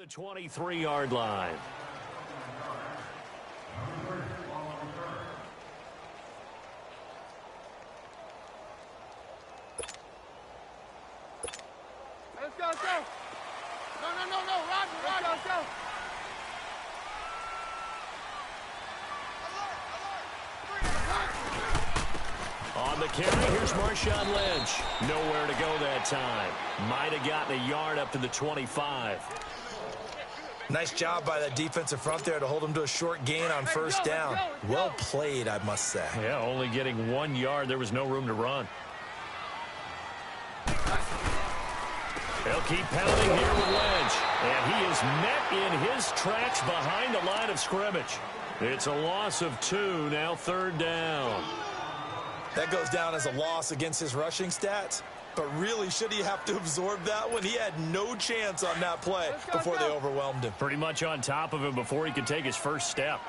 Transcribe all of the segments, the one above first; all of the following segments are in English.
The 23-yard line. Let's go, let's go. No, Roger, let's go. On the carry, here's Marshawn Lynch. Nowhere to go that time. Might have gotten a yard up to the 25. Nice job by that defensive front there to hold him to a short gain on first down. Well played, I must say. Yeah, only getting 1 yard. There was no room to run. They'll keep pounding here with Lynch. And he is met in his tracks behind the line of scrimmage. It's a loss of 2, now 3rd down. That goes down as a loss against his rushing stats. But really, should he have to absorb that one? He had no chance on that play before they overwhelmed him. Pretty much on top of him before he could take his first step.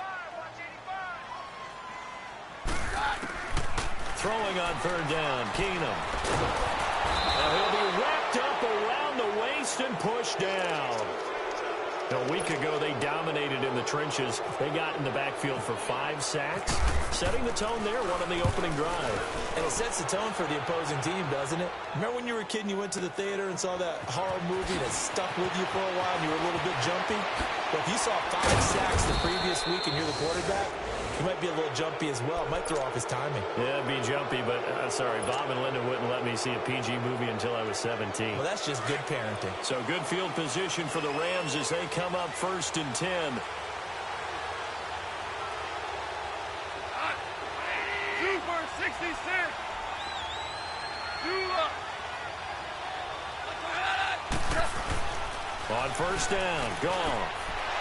Throwing on 3rd down, Keenum. Now he'll be wrapped up around the waist and pushed down. A week ago, they dominated in the trenches. They got in the backfield for 5 sacks, setting the tone there, one on the opening drive. And it sets the tone for the opposing team, doesn't it? Remember when you were a kid and you went to the theater and saw that horror movie that stuck with you for a while and you were a little bit jumpy? Well, if you saw 5 sacks the previous week and you're the quarterback, you might be a little jumpy as well. Might throw off his timing. Yeah, it'd be jumpy, but sorry, Bob and Linda wouldn't let me see a PG movie until I was 17. Well, that's just good parenting. So good field position for the Rams as they come up 1st and 10. Super 66. On 1st down, gone.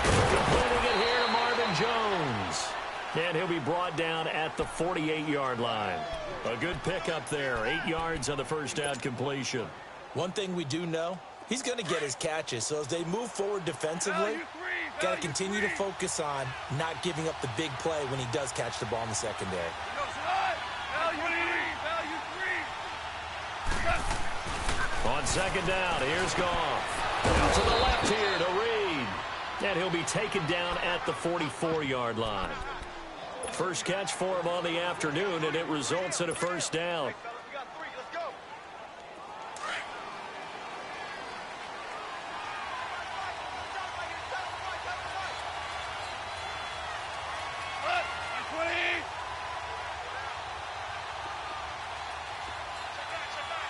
Completing it here to Marvin Jones. And he'll be brought down at the 48-yard line. A good pickup there. 8 yards on the 1st down completion. One thing we do know, he's going to get his catches. So as they move forward defensively, got to continue to focus on not giving up the big play when he does catch the ball in the secondary. On 2nd down, here's Goff. Out to the left here to Reed. And he'll be taken down at the 44-yard line. First catch for him on the afternoon, and it results in a 1st down.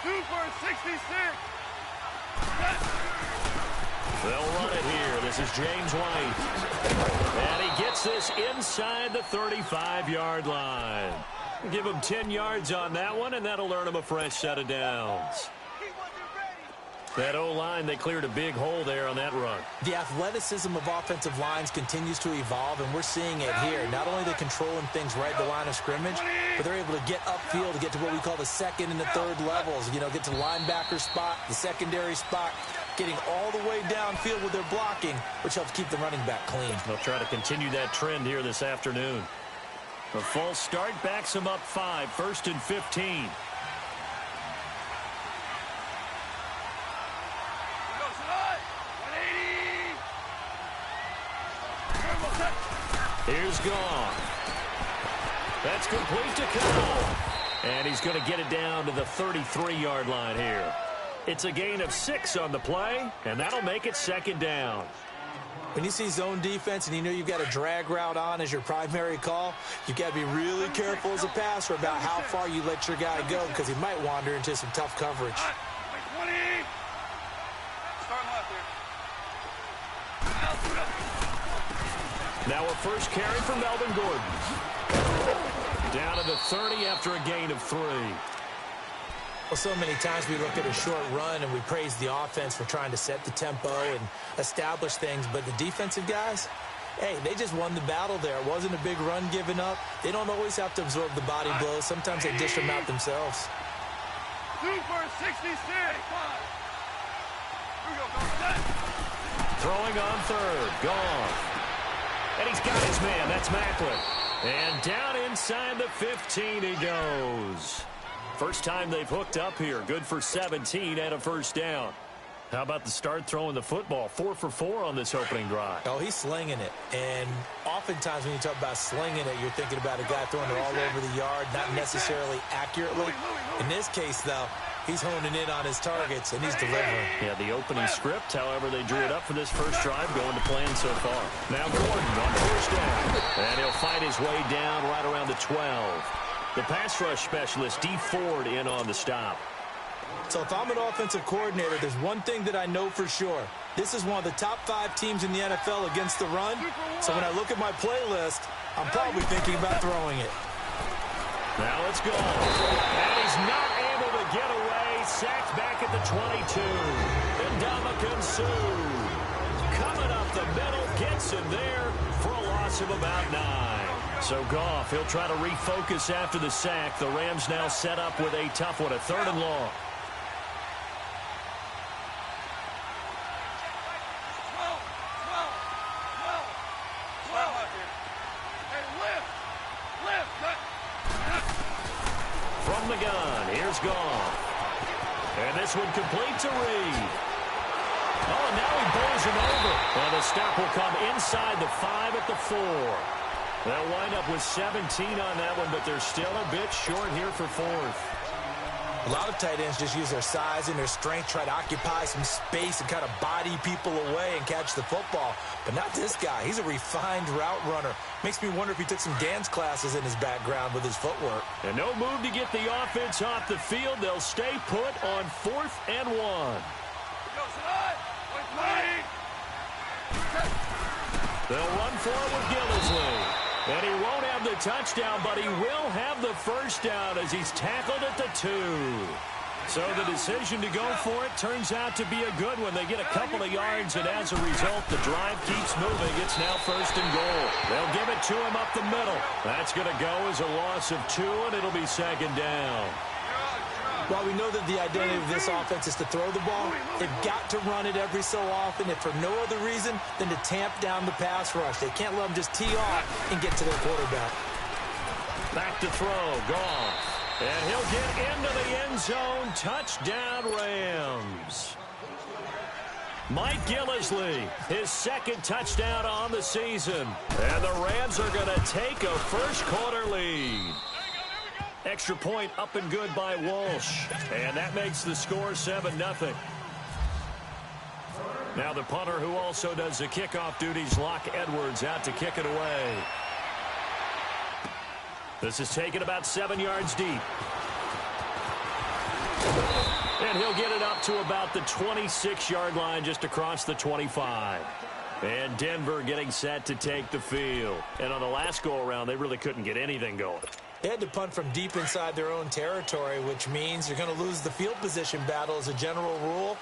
Super 66. They'll run it here. This is James White. And he gets this inside the 35-yard line. Give him 10 yards on that one, and that'll earn him a fresh set of downs. That O-line, they cleared a big hole there on that run. The athleticism of offensive lines continues to evolve, and we're seeing it here. Not only are they controlling things right at the line of scrimmage, but they're able to get upfield to get to what we call the 2nd and the 3rd levels. You know, get to the linebacker spot, the secondary spot, getting all the way downfield with their blocking, which helps keep the running back clean. They'll try to continue that trend here this afternoon. The false start backs them up 5, 1st and 15. Here's Goff. That's complete to Cole. And he's going to get it down to the 33-yard line here. It's a gain of 6 on the play, and that'll make it 2nd down. When you see zone defense and you know you've got a drag route on as your primary call, you've got to be really careful as a passer about how far you let your guy go because he might wander into some tough coverage. Now a first carry for Melvin Gordon. Down to the 30 after a gain of 3. Well, so many times we look at a short run and we praise the offense for trying to set the tempo and establish things, but the defensive guys, hey, they just won the battle there. It wasn't a big run given up. They don't always have to absorb the body blows. Sometimes they dish them out themselves. Super 66. Throwing on 3rd. Gone. And he's got his man. That's Macklin. And down inside the 15 he goes. First time they've hooked up here. Good for 17 and a 1st down. How about the start throwing the football? 4 for 4 on this opening drive. Oh, he's slinging it. And oftentimes when you talk about slinging it, you're thinking about a guy throwing it all over the yard, not necessarily accurately. In this case, though, he's honing in on his targets, and he's delivering. Yeah, the opening script, however, they drew it up for this first drive, going to plan so far. Now Gordon on first down. And he'll fight his way down right around the 12. The pass rush specialist, D. Ford, in on the stop. So if I'm an offensive coordinator, there's one thing that I know for sure. This is one of the top 5 teams in the NFL against the run. So when I look at my playlist, I'm probably thinking about throwing it. Now let's go. And he's not able to get away. Sacked back at the 22. Ndamukong Suh coming up the middle, gets him there for a loss of about 9. So Goff, he'll try to refocus after the sack. The Rams now set up with a tough one, a 3rd and long. From the gun, here's Goff. And this one complete to Reed. Oh, and now he bowls him over. And the stop will come inside the 5 at the 4. They'll wind up with 17 on that one, but they're still a bit short here for 4th. A lot of tight ends just use their size and their strength, try to occupy some space and kind of body people away and catch the football. But not this guy. He's a refined route runner. Makes me wonder if he took some dance classes in his background with his footwork. And no move to get the offense off the field. They'll stay put on 4th and 1. They'll run for it with Gillislee. And he won't have the touchdown, but he will have the first down as he's tackled at the 2. So the decision to go for it turns out to be a good one. They get a couple of yards, and as a result, the drive keeps moving. It's now 1st and goal. They'll give it to him up the middle. That's going to go as a loss of 2, and it'll be 2nd down. While we know that the identity of this offense is to throw the ball, they've got to run it every so often, if for no other reason than to tamp down the pass rush. They can't let them just tee off and get to their quarterback. Back to throw, Goff. And he'll get into the end zone. Touchdown, Rams. Mike Gillislee, his 2nd touchdown on the season. And the Rams are going to take a first-quarter lead. Extra point up and good by Walsh. And that makes the score 7-0. Now the punter, who also does the kickoff duties, Locke Edwards, out to kick it away. This is taken about 7 yards deep. And he'll get it up to about the 26-yard line, just across the 25. And Denver getting set to take the field. And on the last go-around, they really couldn't get anything going. They had to punt from deep inside their own territory, which means you're going to lose the field position battle as a general rule.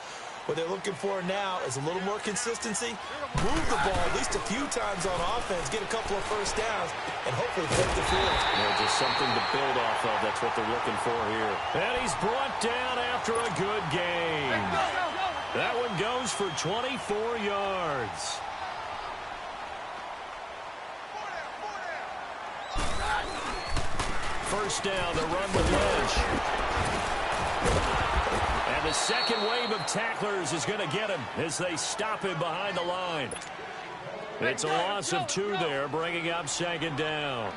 What they're looking for now is a little more consistency, move the ball at least a few times on offense, get a couple of first downs, and hopefully take the field. Yeah, just something to build off of. That's what they're looking for here. And he's brought down after a good game. That one goes for 24 yards. First down, the run with Lynch. And the second wave of tacklers is going to get him as they stop him behind the line. It's a loss of 2 there, bringing up 2nd down.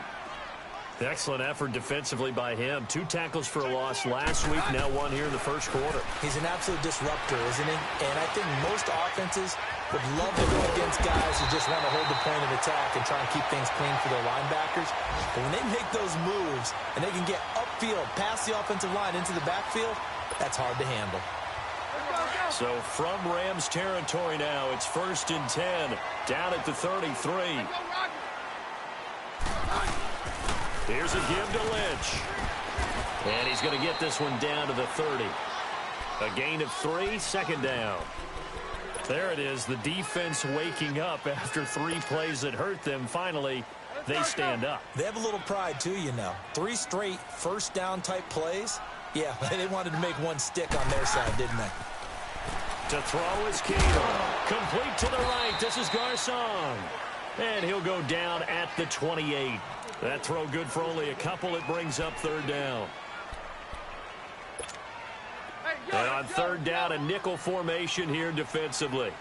Excellent effort defensively by him. 2 tackles for a loss last week, now 1 here in the first quarter. He's an absolute disruptor, isn't he? And I think most offenses would love to go against guys who just want to hold the point of attack and try and keep things clean for their linebackers. But when they make those moves and they can get upfield, past the offensive line into the backfield, that's hard to handle. So from Rams territory now, it's 1st and 10, down at the 33. Here's a give to Lynch. And he's going to get this one down to the 30. A gain of 3, 2nd down. There it is, the defense waking up after 3 plays that hurt them. Finally, they stand up. They have a little pride, too, you know. 3 straight first down type plays. Yeah, they wanted to make one stick on their side, didn't they? To throw is Keenum. Complete to the right. This is Garcon. And he'll go down at the 28. That throw good for only a couple. It brings up 3rd down. Hey, And on third down, a nickel formation here defensively.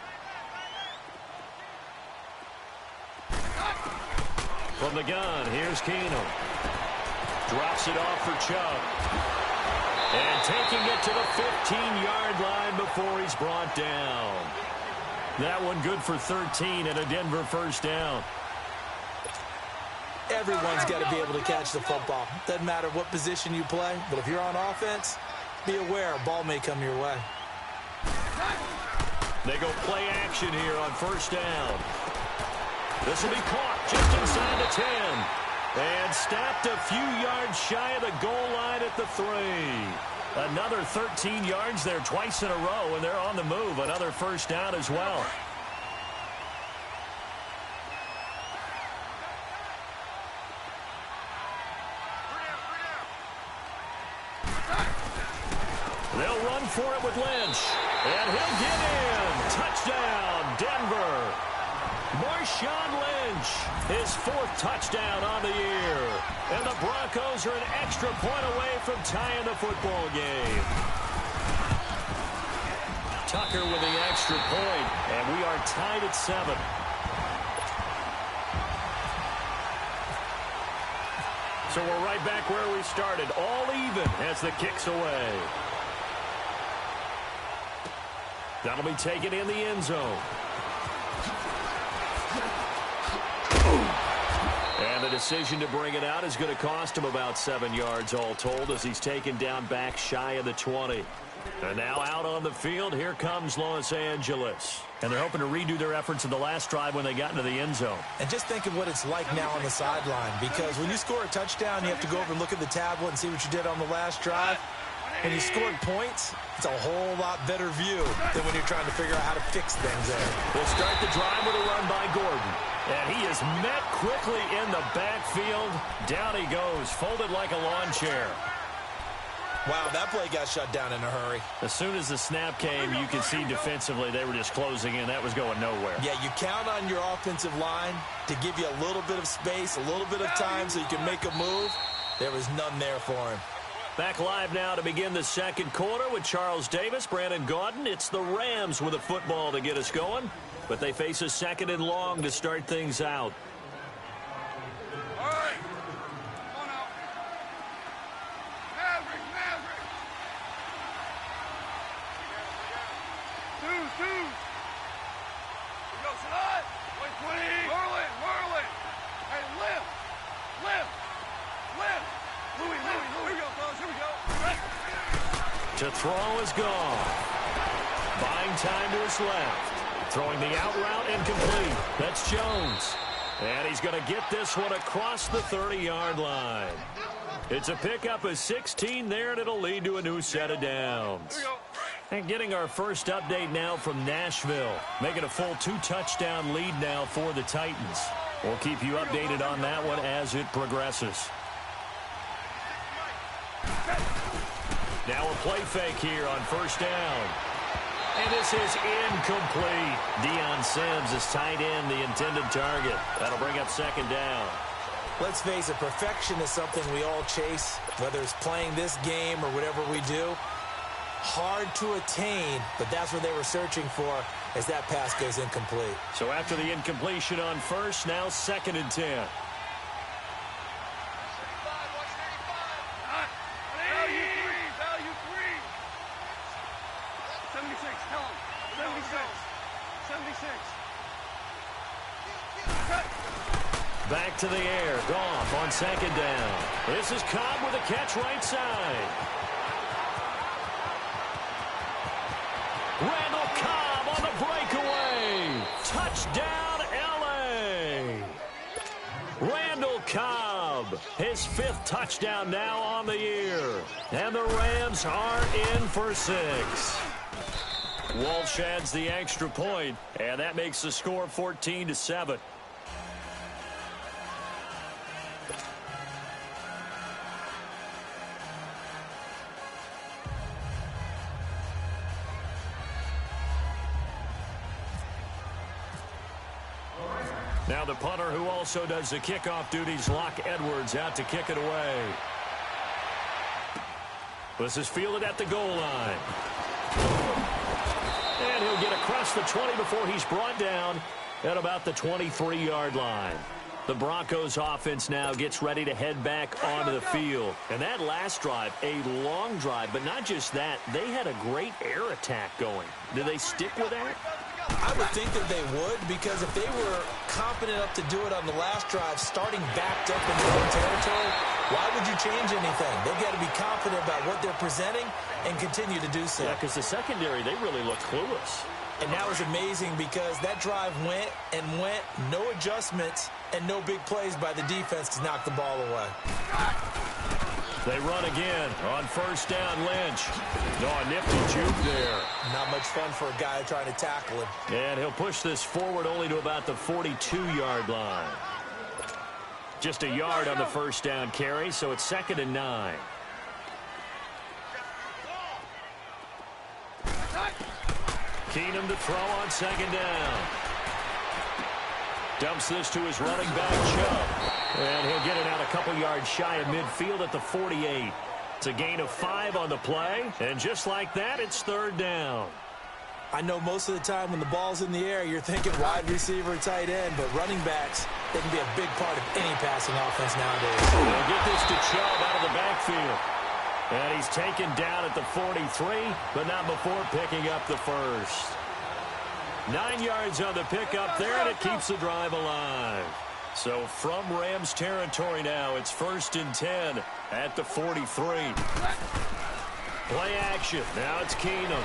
From the gun, here's Keenum. Drops it off for Chubb. And taking it to the 15-yard line before he's brought down. That one good for 13 and a Denver first down. Everyone's got to be able to catch the football. Doesn't matter what position you play, but if you're on offense, be aware a ball may come your way. They go play action here on first down. This will be caught just inside the 10. And stopped a few yards shy of the goal line at the 3. Another 13 yards there twice in a row, and they're on the move. Another first down as well. They'll run for it with Lynch. And he'll get in. Touchdown, Denver. Marshawn Lynch, his 4th touchdown on the year. And the Broncos are an extra point away from tying the football game. Tucker with the extra point, and we are tied at 7. So we're right back where we started, all even as the kick's away. That'll be taken in the end zone. And the decision to bring it out is going to cost him about 7 yards all told as he's taken down back shy of the 20. And now out on the field, here comes Los Angeles. And they're hoping to redo their efforts in the last drive when they got into the end zone. And just think of what it's like now on the sideline, because when you score a touchdown, you have to go over and look at the tablet and see what you did on the last drive. When you scored points, it's a whole lot better view than when you're trying to figure out how to fix things there. We'll start the drive with a run by Gordon. And he is met quickly in the backfield. Down he goes, folded like a lawn chair. Wow, that play got shut down in a hurry. As soon as the snap came, you could see defensively they were just closing in. That was going nowhere. Yeah, you count on your offensive line to give you a little bit of space, a little bit of time so you can make a move. There was none there for him. Back live now to begin the second quarter with Charles Davis, Brandon Gaudin. It's the Rams with a football to get us going, but they face a 2nd and long to start things out. All right. Come on out. Maverick. Two. Here we go, Salah. Wait, 20. Whirling. Hey, lift. Louis. Here we go, fellas. Here we go. To throw is gone. Buying time to his left. Throwing the out route incomplete. That's Jones. And he's going to get this one across the 30-yard line. It's a pickup of 16 there, and it'll lead to a new set of downs. And getting our first update now from Nashville. Making a full 2-touchdown lead now for the Titans. We'll keep you updated on that one as it progresses. Now a play fake here on first down. And this is incomplete. Deion Sims is tight end, the intended target. That'll bring up 2nd down. Let's face it, perfection is something we all chase, whether it's playing this game or whatever we do. Hard to attain, but that's what they were searching for as that pass goes incomplete. So after the incompletion on first, now 2nd and 10. Value three. 76, tell him. 76. Back to the air. Goff on 2nd down. This is Cobb with a catch right side. Randall Cobb on the breakaway. Touchdown, L.A. Randall Cobb, his 5th touchdown now on the year. And the Rams are in for 6. Walsh adds the extra point, and that makes the score 14-7. Now the punter who also does the kickoff duties, Locke Edwards, out to kick it away. This is fielded at the goal line. And he'll get across the 20 before he's brought down at about the 23-yard line. The Broncos offense now gets ready to head back onto the field. And that last drive, a long drive, but not just that, they had a great air attack going. Do they stick with that? I would think that they would, because if they were confident enough to do it on the last drive, starting backed up in their own territory, why would you change anything? They've got to be confident about what they're presenting and continue to do so. Yeah, because the secondary, they really look clueless. And that was amazing because that drive went and went, no adjustments, and no big plays by the defense to knock the ball away. They run again on first down. Lynch. No, a nifty juke there. Not much fun for a guy trying to tackle him. And he'll push this forward only to about the 42-yard line. Just a yard on the first down carry, so it's 2nd and 9. Keenum to throw on 2nd down. Dumps this to his running back, Chubb. And he'll get it out a couple yards shy of midfield at the 48. It's a gain of 5 on the play. And just like that, it's 3rd down. I know most of the time when the ball's in the air, you're thinking wide receiver, tight end, but running backs, they can be a big part of any passing offense nowadays. They'll get this to Chubb out of the backfield. And he's taken down at the 43, but not before picking up the first. 9 yards on the pickup there, and it keeps the drive alive. So from Rams territory now, it's 1st and 10 at the 43. Play action. Now it's Keenum.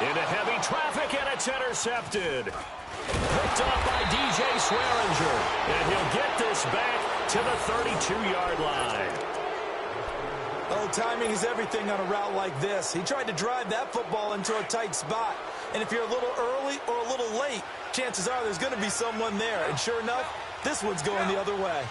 Into heavy traffic, and it's intercepted. Picked up by DJ Swearinger. And he'll get this back to the 32-yard line. Oh, timing is everything on a route like this. He tried to drive that football into a tight spot. And if you're a little early or a little late, chances are there's going to be someone there. And sure enough, this one's going the other way.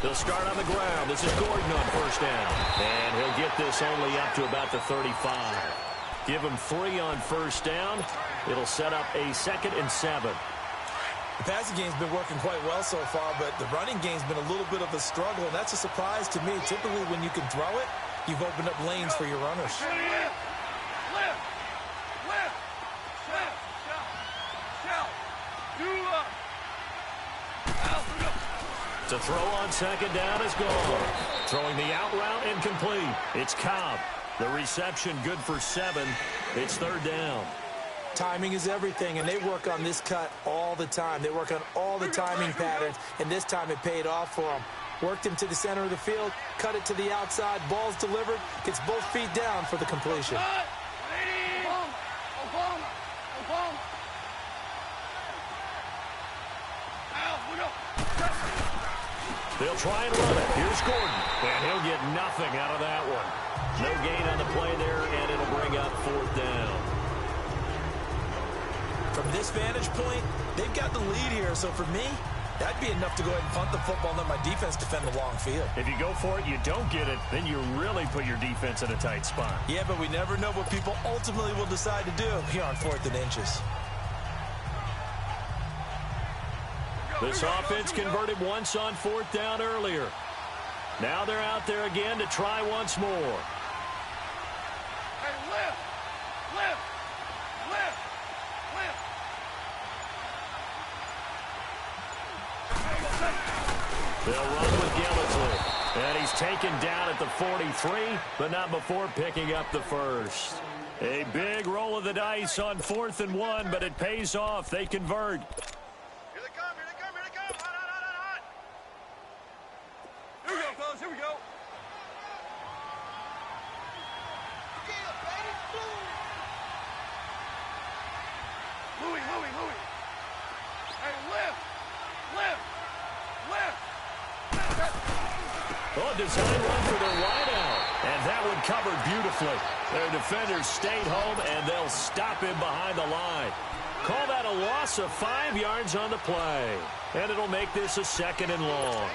He'll start on the ground. This is Gordon on first down. And he'll get this only up to about the 35. Give him 3 on first down. It'll set up a 2nd and 7. The passing game's been working quite well so far, but the running game's been a little bit of a struggle, and that's a surprise to me. Typically, when you can throw it, you've opened up lanes for your runners. To throw on 2nd down is gone. Throwing the out route incomplete. It's Cobb. The reception good for 7. It's 3rd down. Timing is everything, and they work on this cut all the time. They work on all the timing patterns, and this time it paid off for them. Worked him to the center of the field, cut it to the outside, ball's delivered, gets both feet down for the completion. They'll try and run it. Here's Gordon, and he'll get nothing out of that one. No gain on the play there, and it'll bring up 4th down. From this vantage point, they've got the lead here, so for me, that'd be enough to go ahead and punt the football and let my defense defend the long field. If you go for it, you don't get it, then you really put your defense in a tight spot. Yeah, but we never know what people ultimately will decide to do here on 4th and inches. This offense converted once on 4th down earlier. Now they're out there again to try once more. Hey, lift! Lift! Lift! Lift! They'll run with Gillisley. And he's taken down at the 43, but not before picking up the first. A big roll of the dice on 4th and 1, but it pays off. They convert. Here they come! Here they come! Here they come! Hot, hot, hot, hot! Here we go, fellas! Here we go! Louie, Louie, Louie! Hey, lift! Lift! Lift! Oh, design run for their wideout. And that one covered beautifully. Their defenders stayed home, and they'll stop him behind the line. Call that a loss of 5 yards on the play. And it'll make this a 2nd and long.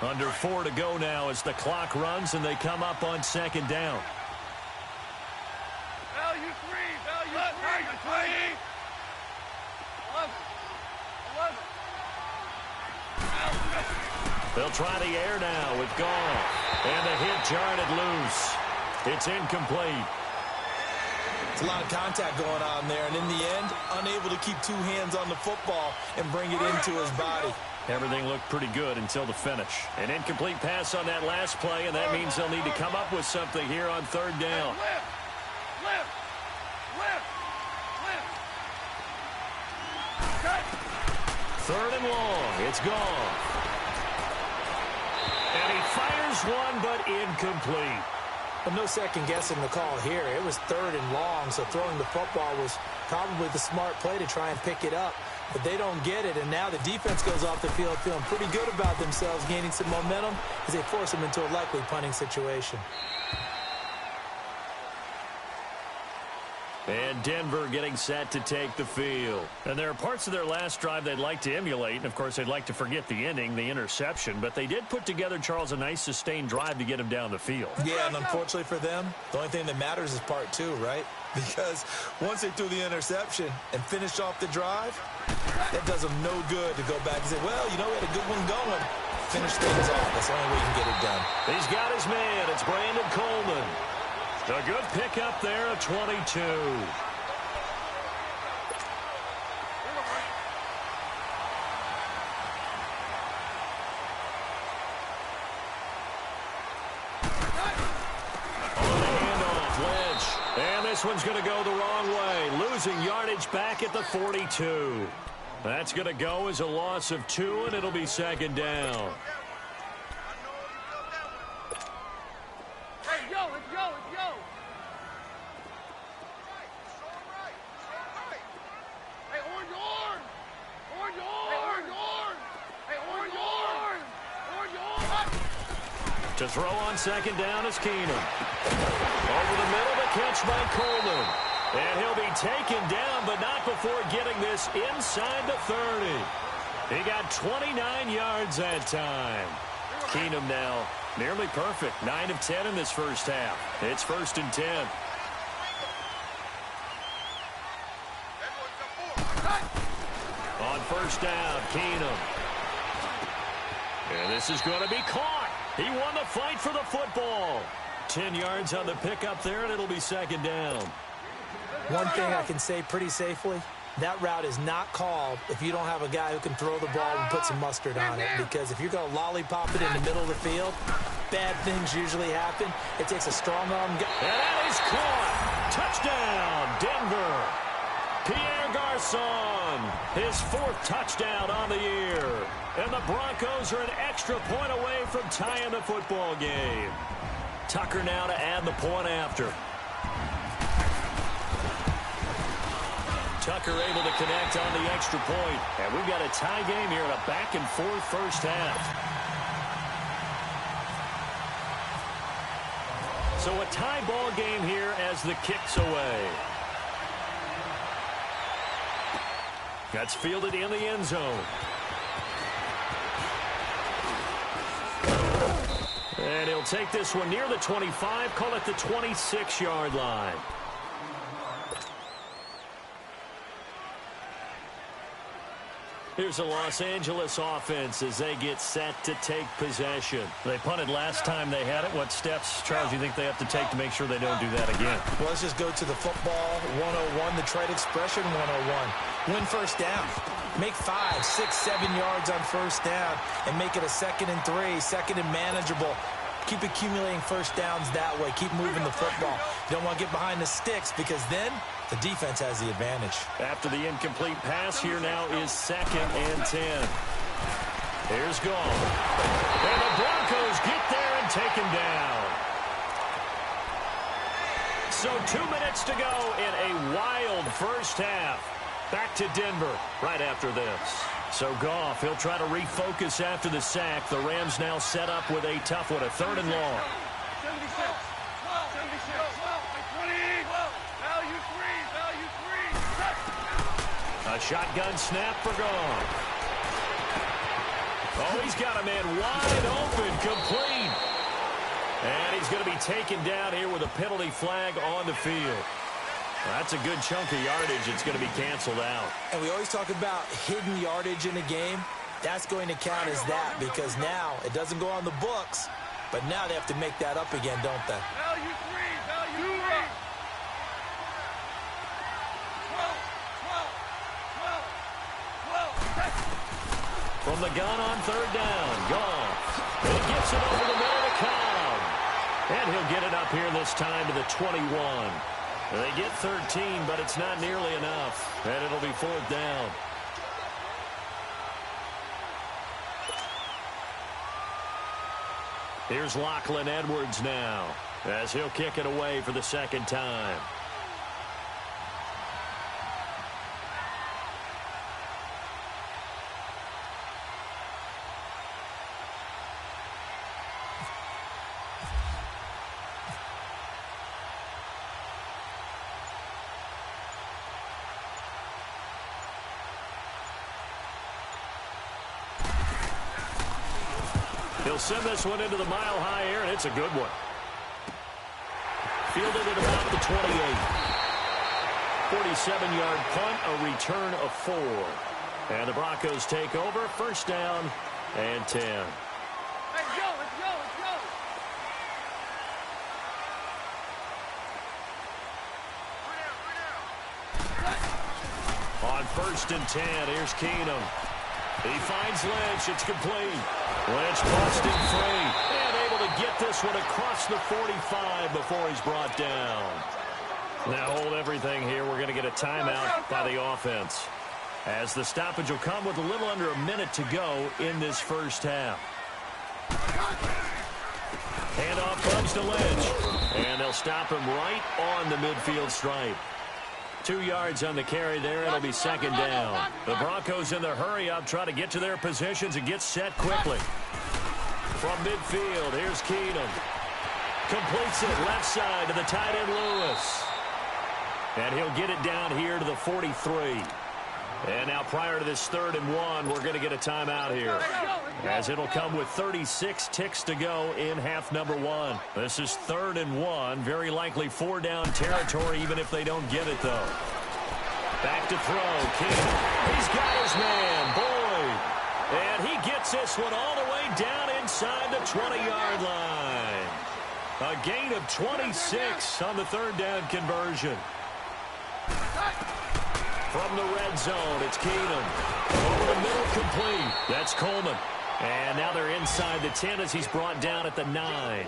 Under 4 to go now as the clock runs, and they come up on 2nd down. Well, you three. Value three. 11. 11. They'll try the air now with Goff. And the hit jarred it loose. It's incomplete. It's a lot of contact going on there, and in the end, unable to keep two hands on the football and bring it into his body. Everything looked pretty good until the finish. An incomplete pass on that last play, and that means they'll need to come up with something here on third down. Lift. Third and long. It's gone. And he fires one, but incomplete. Well, no second guessing the call here. It was third and long, so throwing the football was probably the smart play to try and pick it up. But they don't get it, and now the defense goes off the field feeling pretty good about themselves, gaining some momentum as they force them into a likely punting situation. And Denver getting set to take the field. And there are parts of their last drive they'd like to emulate. And, of course, they'd like to forget the ending, the interception. But they did put together, Charles, a nice sustained drive to get him down the field. Yeah, and unfortunately for them, the only thing that matters is part two, right? Because once they threw the interception and finished off the drive, that does them no good to go back and say, well, you know, we had a good one going. Finish things off. That's the only way you can get it done. He's got his man. It's Brandon Coleman. A good pickup there at 22. This one's going to go the wrong way. Losing yardage back at the 42. That's going to go as a loss of 2, and it'll be second down. Hey, yo, let's go. Hey, orange. To throw on second down is Keenum. Over the middle, the catch by Coleman. And he'll be taken down, but not before getting this inside the 30. He got 29 yards that time. Keenum now nearly perfect. 9 of 10 in this first half. It's 1st and 10. On first down, Keenum. And this is going to be caught. He won the fight for the football. 10 yards on the pickup there, and it'll be second down. One thing I can say pretty safely, that route is not called if you don't have a guy who can throw the ball and put some mustard on it. Because if you're going to lollipop it in the middle of the field, bad things usually happen. It takes a strong arm guy. And that is caught. Touchdown, Denver. Pierre Garçon, his 4th touchdown on the year. And the Broncos are an extra point away from tying the football game. Tucker now to add the point after. Tucker able to connect on the extra point. And we've got a tie game here in a back-and-forth first half. So a tie ball game here as the kick's away. That's fielded in the end zone. And he'll take this one near the 25, call it the 26-yard line. Here's the Los Angeles offense as they get set to take possession. They punted last time they had it. What steps, Charles, do you think they have to take to make sure they don't do that again? Well, let's just go to the football 101, the trade expression 101. Win first down. Make 5, 6, 7 yards on first down and make it a 2nd and 3, 2nd and manageable. Keep accumulating first downs that way. Keep moving the football. You don't want to get behind the sticks because then the defense has the advantage. After the incomplete pass, here now is 2nd and 10. Here's Goff. And the Broncos get there and take him down. So 2 minutes to go in a wild first half. Back to Denver right after this. So Goff, he'll try to refocus after the sack. The Rams now set up with a tough one, a 3rd and long. 76. 20. A shotgun snap for Goff. Oh, he's got a man wide open, complete. And he's going to be taken down here with a penalty flag on the field. That's a good chunk of yardage. It's going to be canceled out. And we always talk about hidden yardage in a game. That's going to count as that because now it doesn't go on the books, but now they have to make that up again, don't they? Value 3, value 3. 12. From the gun on third down, Goff. He gets it over the middle to Cobb. And he'll get it up here this time to the 21. They get 13, but it's not nearly enough. And it'll be fourth down. Here's Lachlan Edwards now as he'll kick it away for the second time. He'll send this one into the mile-high air, and it's a good one. Fielded at about the 28. 47-yard punt, a return of 4. And the Broncos take over, first down and 10. Let's go, let's go, let's go. On first and 10, here's Keenum. He finds Lynch. It's complete. Lynch busting free and able to get this one across the 45 before he's brought down. Now hold everything here. We're going to get a timeout by the offense, as the stoppage will come with a little under a minute to go in this first half. Handoff comes to Lynch, and they'll stop him right on the midfield stripe. 2 yards on the carry there. It'll be second down. The Broncos in their hurry-up try to get to their positions and get set quickly. From midfield, here's Keenum. Completes it left side to the tight end Lewis. And he'll get it down here to the 43. And now prior to this 3rd and 1, we're going to get a timeout here, as it'll come with 36 ticks to go in half number 1. This is 3rd and 1. Very likely 4-down territory, even if they don't get it, though. Back to throw. Keenum. He's got his man, Boyd. And he gets this one all the way down inside the 20-yard line. A gain of 26 on the 3rd down conversion. From the red zone, it's Keenum. Over the middle, complete. That's Coleman. And now they're inside the 10 as he's brought down at the 9.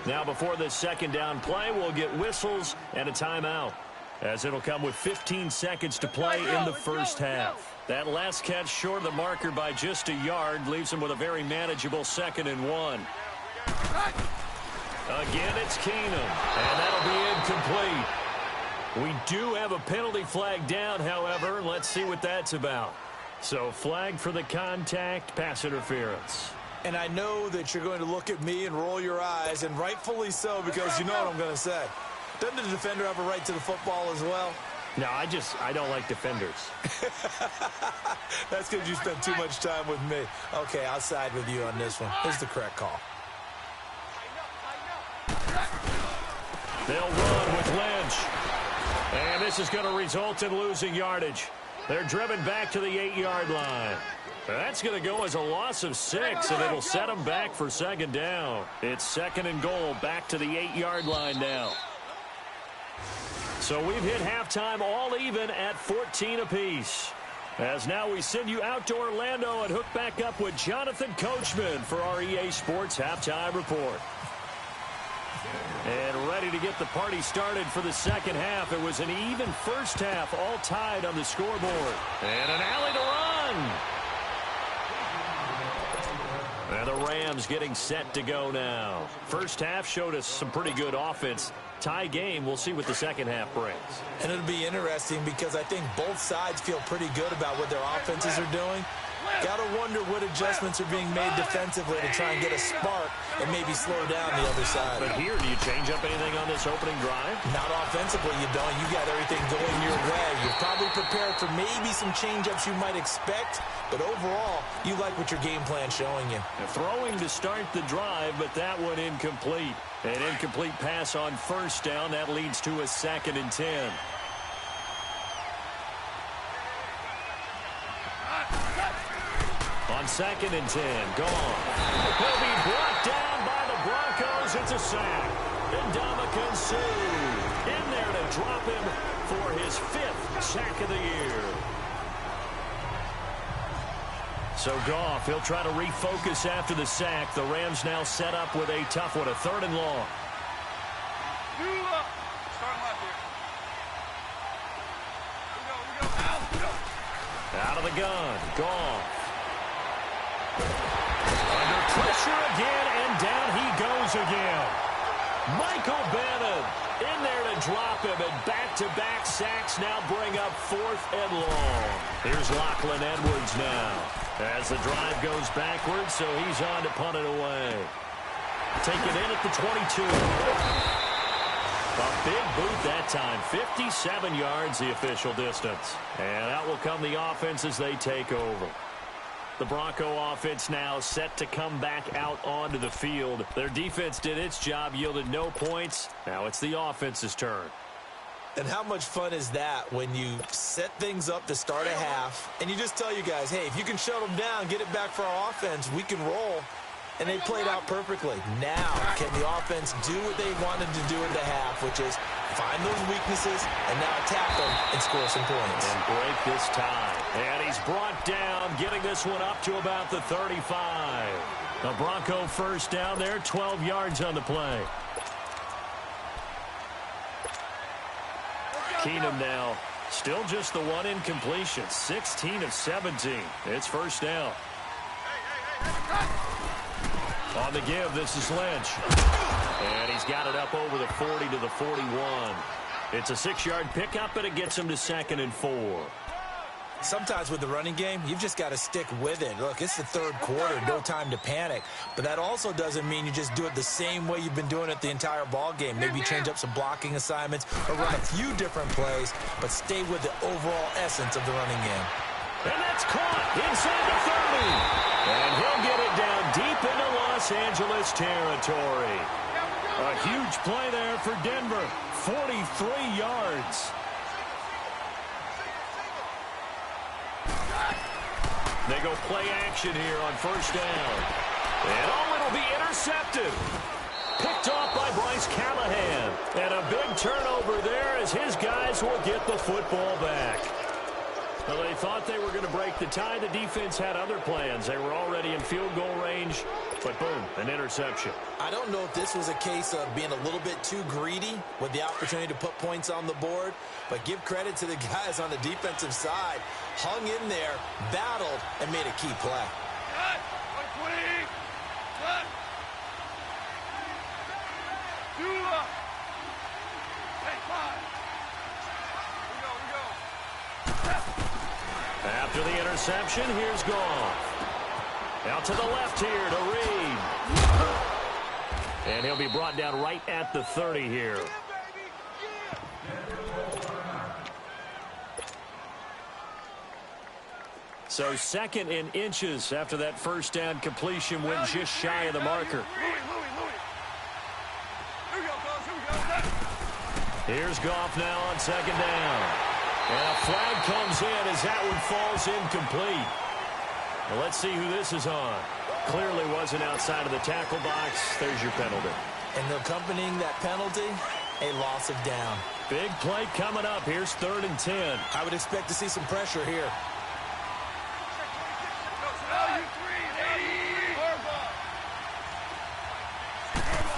Now before this second down play, we'll get whistles and a timeout, as it'll come with 15 seconds to play in the first half. That last catch short of the marker by just a yard leaves him with a very manageable 2nd and 1. Again, it's Keenum, and that'll be incomplete. We do have a penalty flag down, however. Let's see what that's about. So, flag for the contact, pass interference. And I know that you're going to look at me and roll your eyes, and rightfully so, because you know what I'm going to say. Doesn't the defender have a right to the football as well? No, I don't like defenders. That's because you spent too much time with me. Okay, I'll side with you on this one. Here's the correct call. They'll run with Lynch. And this is going to result in losing yardage. They're driven back to the 8-yard line. That's going to go as a loss of 6, and it'll set them back for second down. It's 2nd and goal, back to the 8-yard line now. So we've hit halftime all even at 14 apiece. As now we send you out to Orlando and hook back up with Jonathan Coachman for our EA Sports Halftime Report. And ready to get the party started for the second half. It was an even first half, all tied on the scoreboard. And an alley to run. And the Rams getting set to go now. First half showed us some pretty good offense. Tie game, we'll see what the second half brings. And it'll be interesting because I think both sides feel pretty good about what their offenses are doing. Got to wonder what adjustments are being made defensively to try and get a spark and maybe slow down the other side. But here, do you change up anything on this opening drive? Not offensively, you don't. You got everything going your way. You're probably prepared for maybe some change-ups you might expect, but overall, you like what your game plan's showing you. Throwing to start the drive, but that one incomplete. An incomplete pass on first down. That leads to a 2nd and 10. On 2nd and 10, gone. He'll be brought down by the Broncos. It's a sack. Ndamukong Suh in there to drop him for his 5th sack of the year. So Goff, he'll try to refocus after the sack. The Rams now set up with a tough one, a 3rd and long. Starting left here. We go. Out of the gun, Goff. Under pressure again, and down he goes again. Michael Bennett in there to drop him, and back-to-back sacks now bring up 4th and long. Here's Lachlan Edwards now. As the drive goes backwards, so he's on to punt it away. Taken in at the 22. A big boot that time. 57 yards the official distance. And out will come the offense as they take over. The Bronco offense now set to come back out onto the field. Their defense did its job, yielded no points. Now it's the offense's turn. And how much fun is that when you set things up to start a half, and you just tell you guys, hey, if you can shut them down, get it back for our offense, we can roll. And they played out perfectly. Now, can the offense do what they wanted to do in the half, which is find those weaknesses and now attack them and score some points. And break this tie. And he's brought down, getting this one up to about the 35. A Bronco first down there, 12 yards on the play. Keenum now, still just the one incompletion, 16 of 17. It's first down. On the give, this is Lynch. And he's got it up over the 40 to the 41. It's a 6-yard pickup, and it gets him to 2nd and 4. Sometimes with the running game, you've just got to stick with it. Look, it's the 3rd quarter, no time to panic. But that also doesn't mean you just do it the same way you've been doing it the entire ball game. Maybe change up some blocking assignments or run a few different plays, but stay with the overall essence of the running game. And that's caught inside the 30. And he'll get it down deep into Los Angeles territory. A huge play there for Denver. 43 yards. They go play action here on first down. And it'll be intercepted. Picked off by Bryce Callahan. And a big turnover there as his guys will get the football back. Well, they thought they were going to break the tie. The defense had other plans. They were already in field goal range, but boom, an interception. I don't know if this was a case of being a little bit too greedy with the opportunity to put points on the board, but give credit to the guys on the defensive side. Hung in there, battled, and made a key play. After the interception, here's Goff. Out to the left here to Reed. And he'll be brought down right at the 30 here. So 2nd in inches after that first down completion went just shy of the marker. Here's Goff now on 2nd down. And a flag comes in as that one falls incomplete. Well, let's see who this is on. Clearly wasn't outside of the tackle box. There's your penalty. And accompanying that penalty, a loss of down. Big play coming up. Here's 3rd and 10. I would expect to see some pressure here.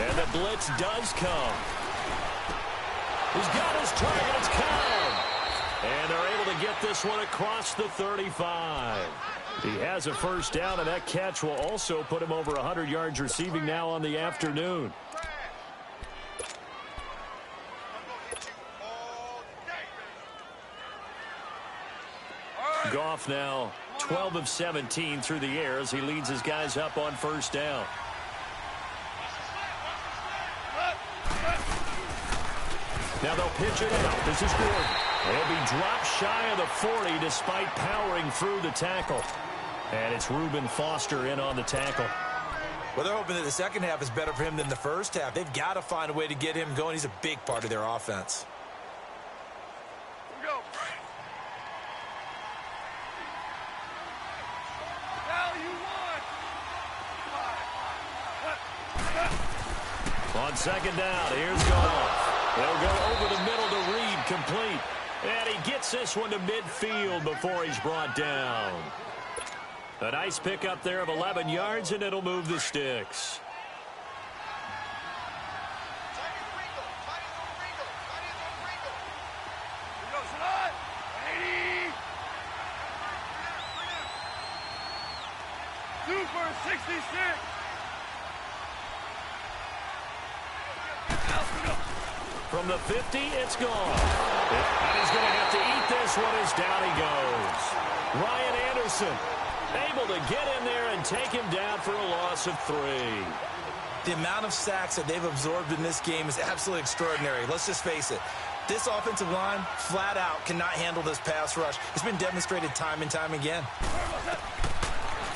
And the blitz does come. He's got his target. It's come. And they're able to get this one across the 35. He has a first down, and that catch will also put him over 100 yards receiving now on the afternoon. Goff now 12 of 17 through the air as he leads his guys up on first down. Now they'll pitch it out. This is Gordon. He'll be dropped shy of the 40 despite powering through the tackle. And it's Reuben Foster in on the tackle. Well, they're hoping that the second half is better for him than the first half. They've got to find a way to get him going. He's a big part of their offense. Here we go. Now you won. On second down, here's Goff. They'll go over the middle to Reed, complete. And he gets this one to midfield before he's brought down. A nice pickup there of 11 yards, and it'll move the sticks. Super 66. From the 50, it's gone. And he's going to have to eat this one as down he goes. Ryan Anderson able to get in there and take him down for a loss of 3. The amount of sacks that they've absorbed in this game is absolutely extraordinary. Let's just face it. This offensive line, flat out, cannot handle this pass rush. It's been demonstrated time and time again.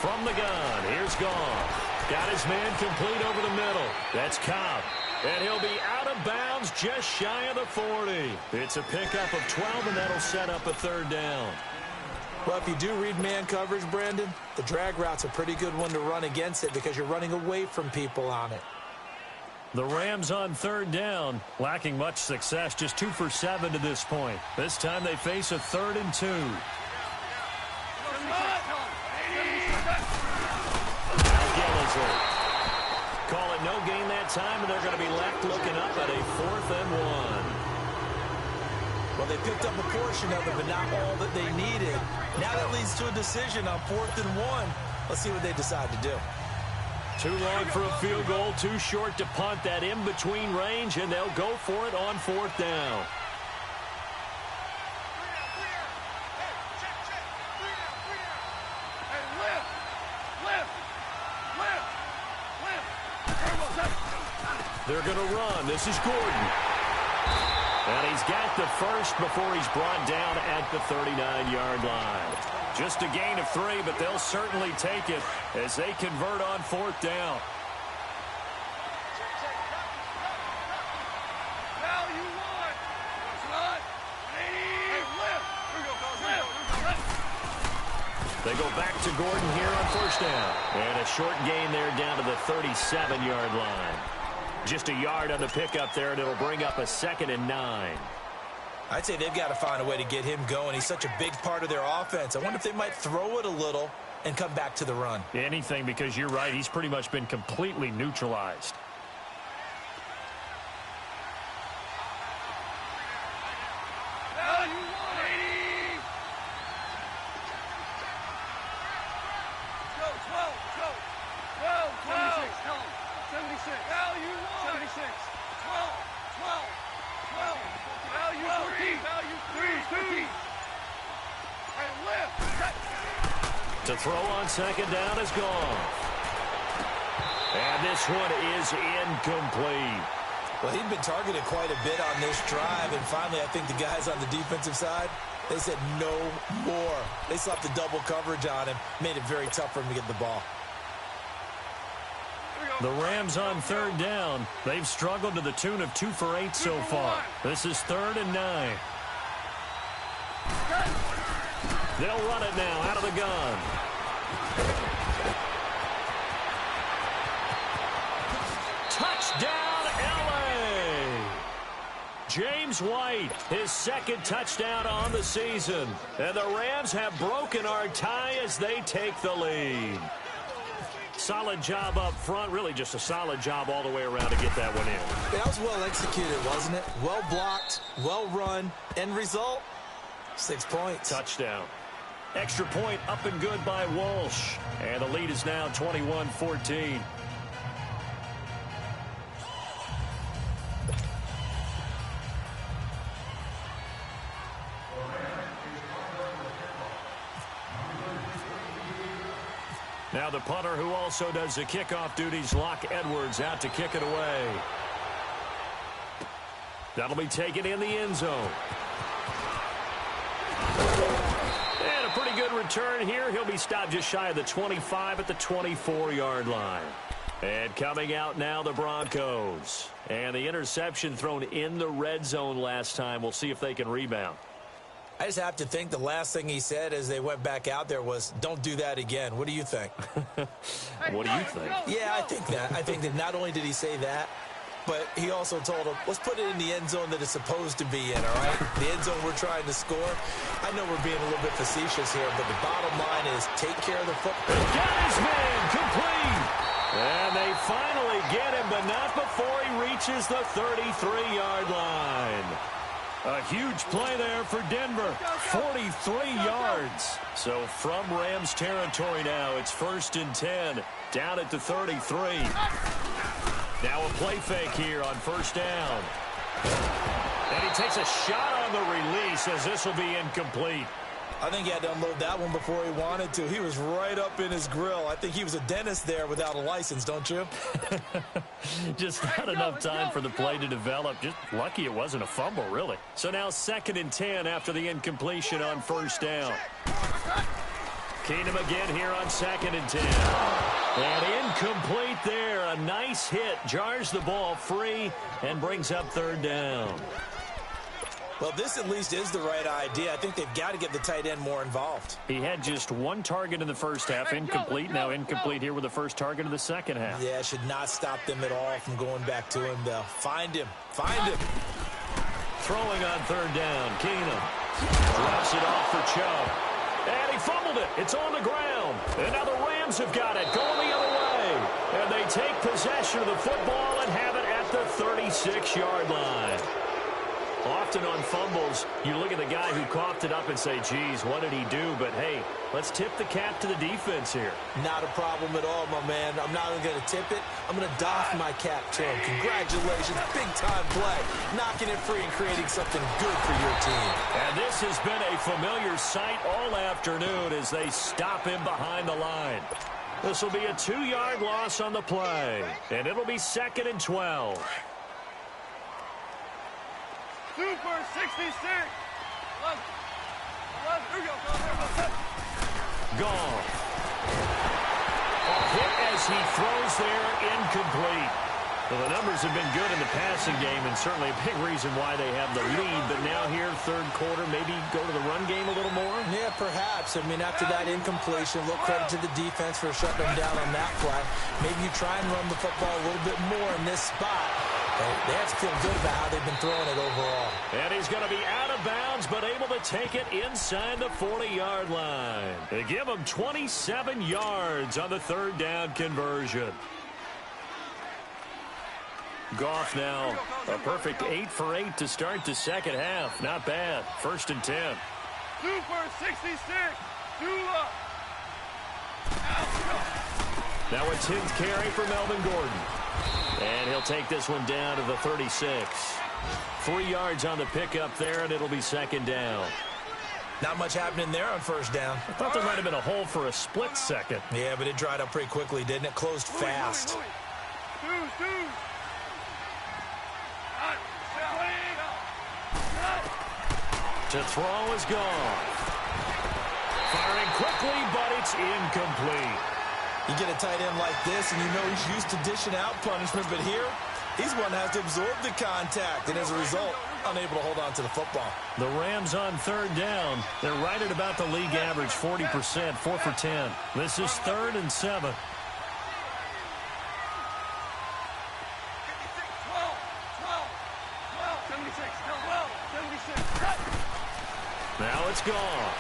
From the gun, here's Goff. Got his man complete over the middle. That's Cobb. And he'll be out of bounds just shy of the 40. It's a pickup of 12, and that'll set up a third down. Well, if you do read man coverage, Brandon, the drag route's a pretty good one to run against it because you're running away from people on it. The Rams on third down, lacking much success, just 2 for 7 to this point. This time they face a 3rd and 2. Call it no gain that time, and they're going to be left looking up at a 4th and 1. Well, they picked up a portion of it, but not all that they needed. Now that leads to a decision on 4th and 1. Let's see what they decide to do. Too long for a field goal, too short to punt. That in-between range, and they'll go for it on 4th down. They're going to run. This is Gordon. And he's got the first before he's brought down at the 39-yard line. Just a gain of 3, but they'll certainly take it as they convert on 4th down. Now you won. They go back to Gordon here on 1st down. And a short gain there down to the 37-yard line. Just a yard on the pickup there, and it'll bring up a 2nd and 9. I'd say they've got to find a way to get him going. He's such a big part of their offense. I wonder if they might throw it a little and come back to the run. Anything, because you're right. He's pretty much been completely neutralized. Now you won. 80. Go, 12, go. 12, 76. Now you won. 76. 12, 12. Value 3. Value 3. 2. And lift. To throw on 2nd down is gone. And this one is incomplete. Well, he'd been targeted quite a bit on this drive, and finally I think the guys on the defensive side, they said no more. They slapped the double coverage on him, made it very tough for him to get the ball. The Rams on 3rd down. They've struggled to the tune of 2 for 8 so far. This is 3rd and 9. They'll run it now out of the gun. Touchdown, L.A. James White, his 2nd touchdown on the season. And the Rams have broken our tie as they take the lead. Solid job up front, really just a solid job all the way around to get that one in. That was well executed, wasn't it? Well blocked, well run, end result, 6 points. Touchdown. Extra point up and good by Walsh. And the lead is now 21-14. Now the punter who also does the kickoff duties, Locke Edwards, out to kick it away. That'll be taken in the end zone. And a pretty good return here. He'll be stopped just shy of the 25 at the 24-yard line. And coming out now, the Broncos. And the interception thrown in the red zone last time. We'll see if they can rebound. I just have to think the last thing he said as they went back out there was, don't do that again. What do you think? What do you think? Yeah, I think that. I think that not only did he say that, but he also told him, let's put it in the end zone that it's supposed to be in, all right? The end zone we're trying to score. I know we're being a little bit facetious here, but the bottom line is take care of the football. Got his man complete. And they finally get him, but not before he reaches the 33-yard line. A huge play there for Denver. 43 yards. So from Rams territory now, it's 1st and 10. Down at the 33. Now a play fake here on 1st down. And he takes a shot on the release as this will be incomplete. I think he had to unload that one before he wanted to. He was right up in his grill. I think he was a dentist there without a license, don't you? Just not enough time for the play to develop. Just lucky it wasn't a fumble, really. So now 2nd and 10 after the incompletion on 1st down. Keenum again here on 2nd and 10. And incomplete there. A nice hit. Jars the ball free and brings up 3rd down. Well, this at least is the right idea. I think they've got to get the tight end more involved. He had just 1 target in the first half, incomplete. Now incomplete here with the first target of the second half. Yeah, should not stop them at all from going back to him, though. Find him. Find him. Throwing on 3rd down. Keenum drops it off for Chubb. And he fumbled it. It's on the ground. And now the Rams have got it. Going the other way. And they take possession of the football and have it at the 36-yard line. Often on fumbles, you look at the guy who coughed it up and say, geez, what did he do? But, hey, let's tip the cap to the defense here. Not a problem at all, my man. I'm not even going to tip it. I'm going to doff my cap to him. Congratulations. Big-time play. Knocking it free and creating something good for your team. And this has been a familiar sight all afternoon as they stop him behind the line. This will be a 2-yard loss on the play. And it'll be 2nd and 12. Super 66. Gone. A hit as he throws there, incomplete. Well, the numbers have been good in the passing game and certainly a big reason why they have the lead. But now here, 3rd quarter, maybe go to the run game a little more? Yeah, perhaps. I mean, after that incompletion, a little credit to the defense for shutting them down on that play. Maybe you try and run the football a little bit more in this spot. They have to feel good about how they've been throwing it overall. And he's going to be out of bounds, but able to take it inside the 40-yard line. They give him 27 yards on the 3rd down conversion. Goff now a perfect 8 for 8 to start the second half. Not bad. 1st and 10. Super 66. Now a 10th carry for Melvin Gordon. And he'll take this one down to the 36. 3 yards on the pickup there, and it'll be 2nd down. Not much happening there on 1st down. I thought there might have been a hole for a split second. Yeah, but it dried up pretty quickly, didn't it? Closed fast. To throw is gone. Firing quickly, but it's incomplete. You get a tight end like this, and you know he's used to dishing out punishment, but here, he's one that has to absorb the contact, and as a result, unable to hold on to the football. The Rams on 3rd down. They're right at about the league average, 40%, 4 for 10. This is 3rd and 7. Now it's gone.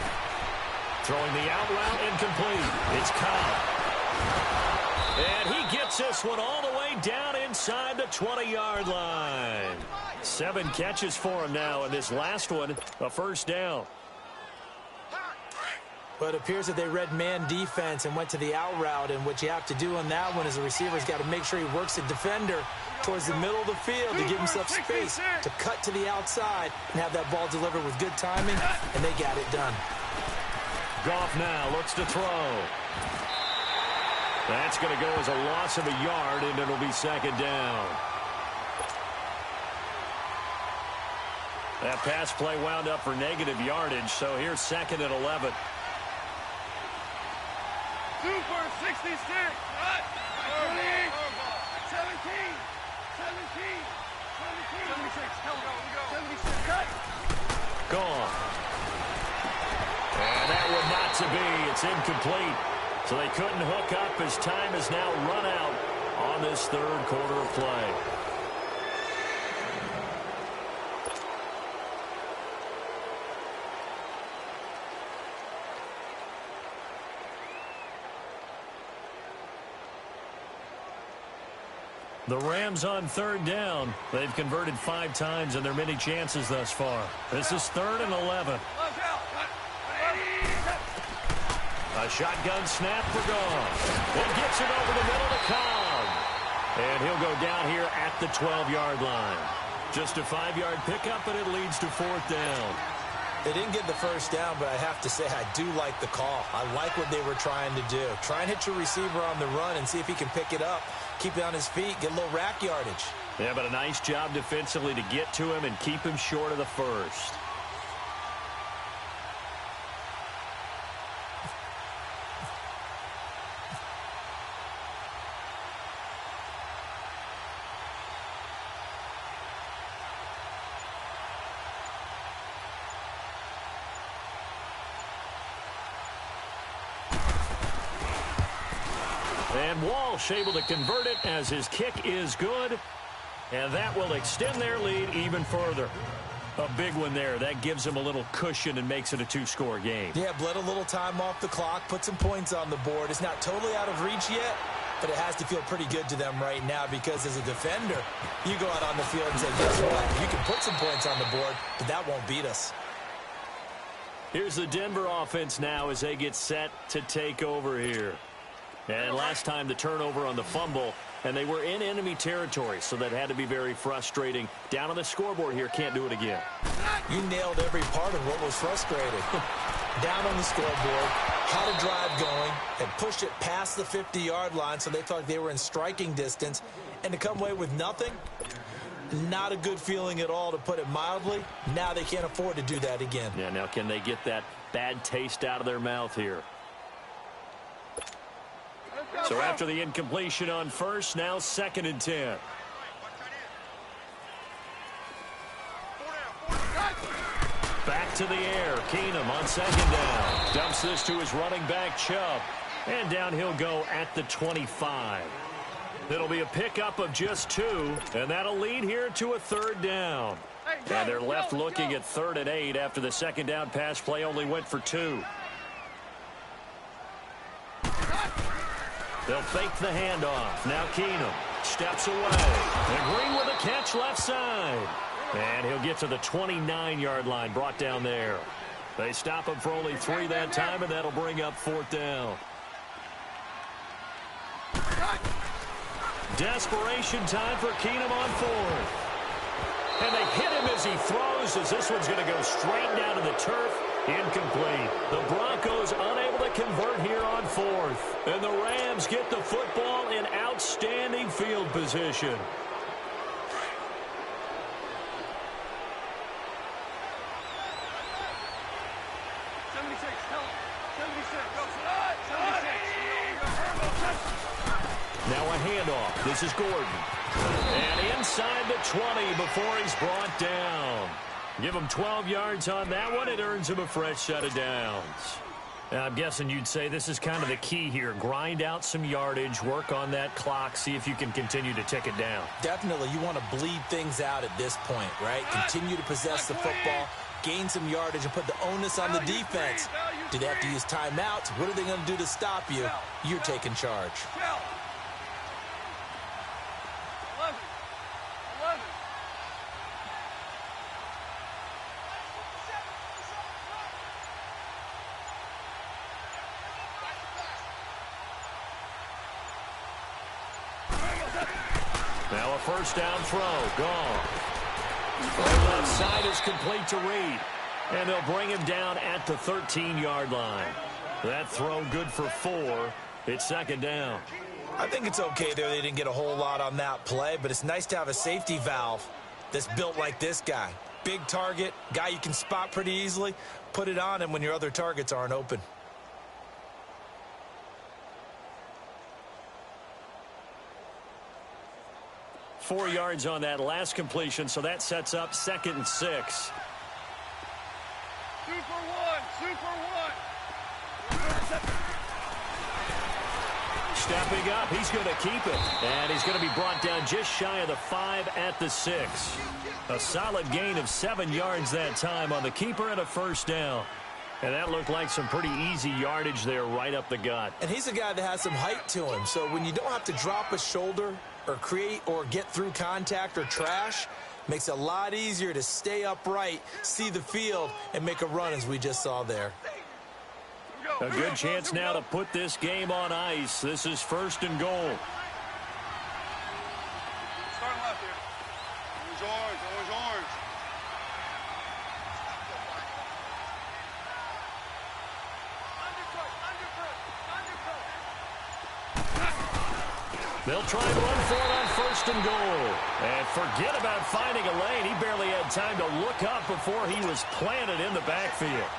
Throwing the out route, incomplete. It's Cobb. And he gets this one all the way down inside the 20-yard line. 7 catches for him now, and this last one, a 1st down. But it appears that they read man defense and went to the out route, and what you have to do on that one is the receiver's got to make sure he works the defender towards the middle of the field to give himself space to cut to the outside and have that ball delivered with good timing, and they got it done. Goff now looks to throw. That's going to go as a loss of a yard, and it'll be 2nd down. That pass play wound up for negative yardage, so here's 2nd and 11. Super 66. Right. 20. 17. 76. Go. 76. Cut. Gone. And that one not to be. It's incomplete. So they couldn't hook up as time has now run out on this 3rd quarter of play. The Rams on 3rd down. They've converted 5 times in their many chances thus far. This is 3rd and 11. A shotgun snap for Goff. It gets it over the middle to Cobb. And he'll go down here at the 12-yard line. Just a 5-yard pickup, and it leads to 4th down. They didn't get the first down, but I have to say I do like the call. I like what they were trying to do. Try and hit your receiver on the run and see if he can pick it up. Keep it on his feet, get a little rack yardage. Yeah, but a nice job defensively to get to him and keep him short of the first. And Walsh able to convert it as his kick is good. And that will extend their lead even further. A big one there. That gives them a little cushion and makes it a 2-score game. Yeah, bled a little time off the clock, put some points on the board. It's not totally out of reach yet, but it has to feel pretty good to them right now because as a defender, you go out on the field and say, guess what? You can put some points on the board, but that won't beat us. Here's the Denver offense now as they get set to take over here. And last time the turnover on the fumble, and they were in enemy territory, so that had to be very frustrating. Down on the scoreboard here, can't do it again. You nailed every part of what was frustrating. Down on the scoreboard, had a drive going, and pushed it past the 50-yard line so they felt like they were in striking distance, and to come away with nothing, not a good feeling at all, to put it mildly. Now they can't afford to do that again. Yeah, now can they get that bad taste out of their mouth here? So after the incompletion on first, now 2nd and 10. Back to the air. Keenum on 2nd down. Dumps this to his running back, Chubb. And down he'll go at the 25. It'll be a pickup of just 2, and that'll lead here to a 3rd down. And they're left looking at 3rd and 8 after the 2nd down pass play only went for 2. They'll fake the handoff. Now Keenum steps away. And Green with a catch left side. And he'll get to the 29-yard line, brought down there. They stop him for only 3 that time, and that'll bring up 4th down. Desperation time for Keenum on 4th. And they hit him as he throws, as this one's going to go straight down to the turf. Incomplete. The Broncos unable to convert here on 4th. And the Rams get the football in outstanding field position. Now a handoff. This is Gordon. And inside the 20 before he's brought down. Give him 12 yards on that one. It earns him a fresh set of downs. Now, I'm guessing you'd say this is kind of the key here. Grind out some yardage, work on that clock, see if you can continue to tick it down. Definitely. You want to bleed things out at this point, right? Continue to possess the football, gain some yardage, and put the onus on the defense. Do they have to use timeouts? What are they going to do to stop you? You're taking charge. Now a first down throw. Gone. The left side is complete to Reed. And they'll bring him down at the 13-yard line. That throw good for 4. It's 2nd down. I think it's okay there. They didn't get a whole lot on that play, but it's nice to have a safety valve that's built like this guy. big target, guy you can spot pretty easily. Put it on him when your other targets aren't open. Four yards on that last completion, so that sets up 2nd and 6. Super one. Stepping up, he's going to keep it. And he's going to be brought down just shy of the 5 at the 6. A solid gain of 7 yards that time on the keeper and a first down. And that looked like some pretty easy yardage there right up the gut. And he's a guy that has some height to him, so when you don't have to drop a shoulder or create or get through contact or trash, makes it a lot easier to stay upright, see the field, and make a run as we just saw there. A good chance now to put this game on ice. This is 1st and goal. Start left here. Always orange. They'll try and run for it on 1st and goal. And forget about finding a lane. He barely had time to look up before he was planted in the backfield.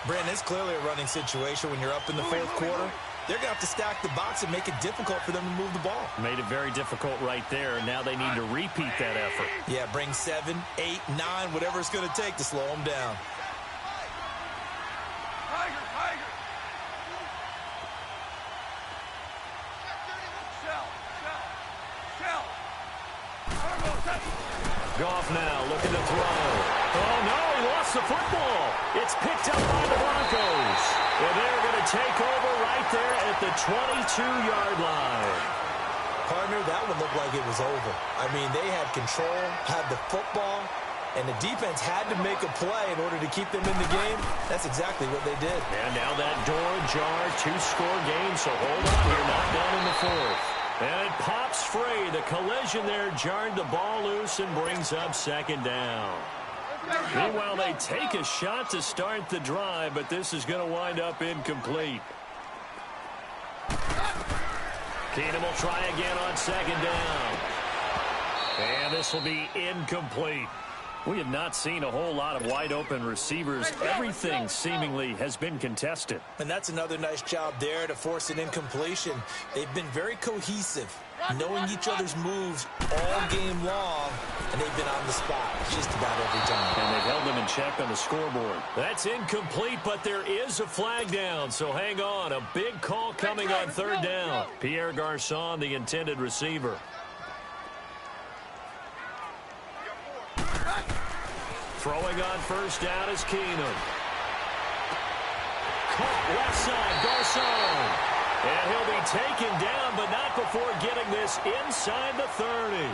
Brandon, it's clearly a running situation when you're up in the 4th quarter. They're going to have to stack the box and make it difficult for them to move the ball. Made it very difficult right there. Now they need to repeat that effort. Yeah, bring 7, 8, 9, whatever it's going to take to slow them down. Tiger. Shell. Goff now looking to throw. Oh, no, he lost the football. It's picked up by the Broncos. And they're going to take over right there at the 22-yard line. Partner, that one looked like it was over. I mean, they had control, had the football, and the defense had to make a play in order to keep them in the game. That's exactly what they did. And now that door ajar, 2-score game, so hold on here, not done in the 4th. And it pops free. The collision there jarred the ball loose and brings up 2nd down. Meanwhile, they take a shot to start the drive, but this is going to wind up incomplete. Keenum will try again on 2nd down. And this will be incomplete. We have not seen a whole lot of wide-open receivers. Everything seemingly has been contested. And that's another nice job there to force an incompletion. They've been very cohesive, knowing each other's moves all game long, and they've been on the spot just about every time. And they've held them in check on the scoreboard. That's incomplete, but there is a flag down, so hang on. A big call coming on 3rd down. Pierre Garçon, the intended receiver. Throwing on 1st down is Keenum. Caught left side, Garçon. And he'll be taken down, but not before getting this inside the 30.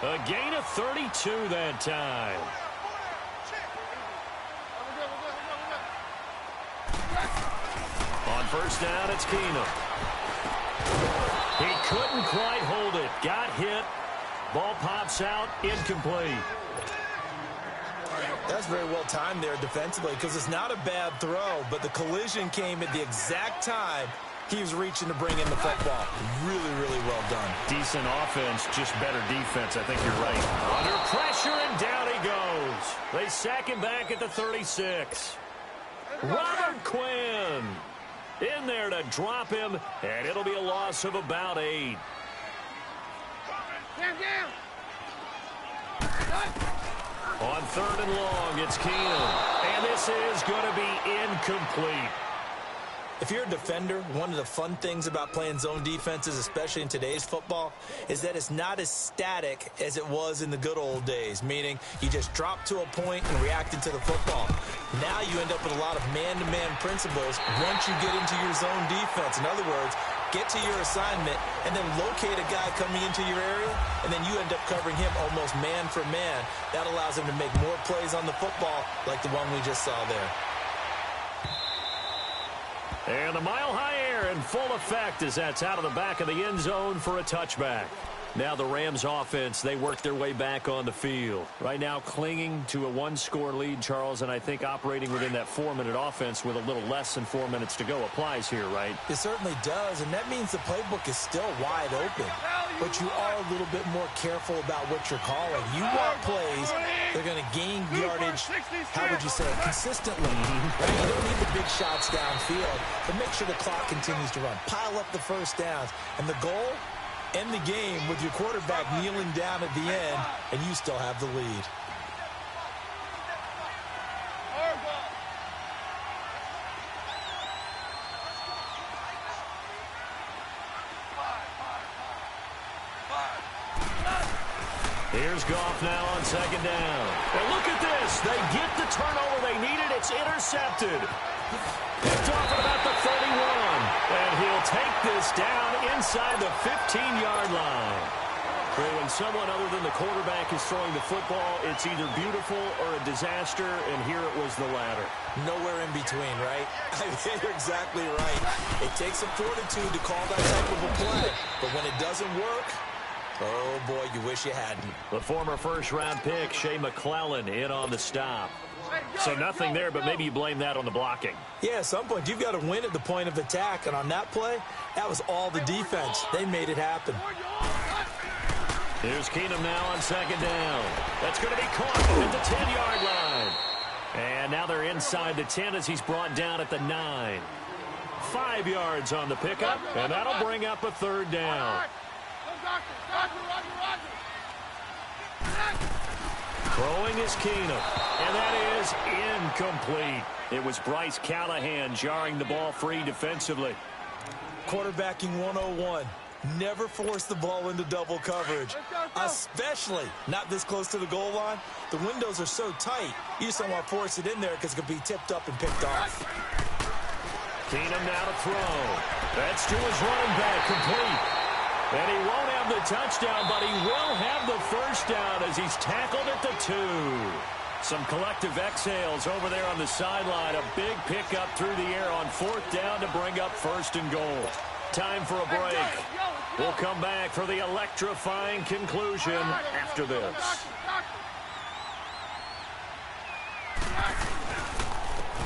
A gain of 32 that time. On 1st down, it's Keenum. He couldn't quite hold it. Got hit. Ball pops out, incomplete. That's very well timed there defensively because it's not a bad throw, but the collision came at the exact time he was reaching to bring in the football. Really, really well done. Decent offense, just better defense. I think you're right. Under pressure, and down he goes. They sack him back at the 36. Robert Quinn in there to drop him, and it'll be a loss of about 8. Down. On 3rd and long, it's Keenum. And this is going to be incomplete. If you're a defender, one of the fun things about playing zone defenses, especially in today's football, is that it's not as static as it was in the good old days, meaning you just drop to a point and reacted to the football. Now you end up with a lot of man-to-man principles once you get into your zone defense. In other words, get to your assignment and then locate a guy coming into your area, and then you end up covering him almost man for man. That allows him to make more plays on the football like the one we just saw there. And the mile-high air in full effect as that's out of the back of the end zone for a touchback. Now the Rams offense, they work their way back on the field. Right now clinging to a 1-score lead, Charles, and I think operating within that 4-minute offense with a little less than 4 minutes to go applies here, right? It certainly does, and that means the playbook is still wide open. But you are a little bit more careful about what you're calling. You want plays They're going to gain yardage, how would you say it, consistently. Right? You don't need the big shots downfield, but make sure the clock continues to run. Pile up the first downs. And the goal, end the game with your quarterback kneeling down at the end, and you still have the lead. Here's Goff now on second down. And look at this. They get the turnover they needed. It's intercepted. Picked off at about the 31. And he'll take this down inside the 15-yard line. When someone other than the quarterback is throwing the football, it's either beautiful or a disaster, and here it was the latter. Nowhere in between, right? I mean, you're exactly right. It takes some fortitude to call that type of a play, but when it doesn't work, oh, boy, you wish you hadn't. The former first-round pick, Shea McClellan, in on the stop. So nothing there, but maybe you blame that on the blocking. Yeah, at some point, you've got to win at the point of attack, and on that play, that was all the defense. They made it happen. Here's Keenum now on second down. That's going to be caught at the 10-yard line. And now they're inside the 10 as he's brought down at the 9. 5 yards on the pickup, and that'll bring up a third down. Throwing is Keenum, and that is incomplete. It was Bryce Callahan jarring the ball free defensively. Quarterbacking 101. Never force the ball into double coverage, especially not this close to the goal line. The windows are so tight, you just don't want to force it in there because it could be tipped up and picked off. Keenum now to throw. That's to his running back, complete. And he won't have the touchdown, but he will have the first down as he's tackled at the 2. Some collective exhales over there on the sideline. A big pickup through the air on 4th down to bring up 1st and goal. Time for a break. We'll come back for the electrifying conclusion after this.